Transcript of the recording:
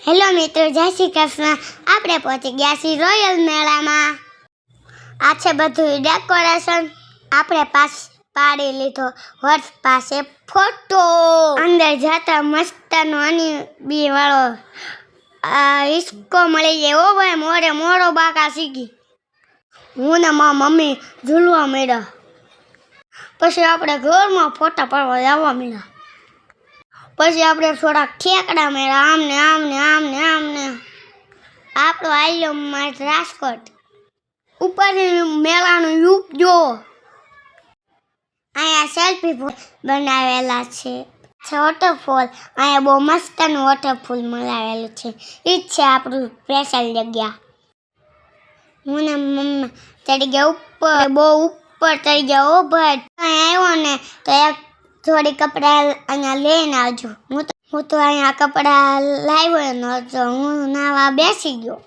Hello મિત્રો, જય શ્રી કૃષ્ણ. આપણે પહોંચી ગયા છીએ રોયલ મેળામાં. આ છે બધું ડેકોરેશન. આપણે પાસ પાડી લીધો વર્ષ પાસે ફોટો. અંદર જતા મસ્તનો અની બી વાળો હિસ્કો મળી જાય. ઓ ભાઈ, મોરે મોરો બાકા શીખી. હું ને મારા મમ્મી ઝૂલવા મળ્યા. પછી આપણે ઘરમાં ફોટા પાડવા જવા મળ્યા. પછી આપણે થોડા ઠેકડા મેળા આમને આમને આમને આમને. આપણો આલ્યો મારે રાજકોટ. ઉપર મેળાનું યુપ જો. અહીંયા સેલ્ફી બનાવેલા છે. વોટરફોલ. અહીંયા બહુ મસ્તનું વોટરફોલ બનાવેલું છે. એ જ છે આપણું સ્પેશિયલ જગ્યા. હું ને મમ્મી ચડી ગયા ઉપર. બહુ ઉપર ચડી ગયા. ઓ ભાઈ, અહીંયા આવ્યો ને તો એક થોડી કપડાં અહીંયા લઈને આવજો. હું તો અહીંયા કપડાં લાવ્યો નહોતો. હું નાવા બેસી ગયો.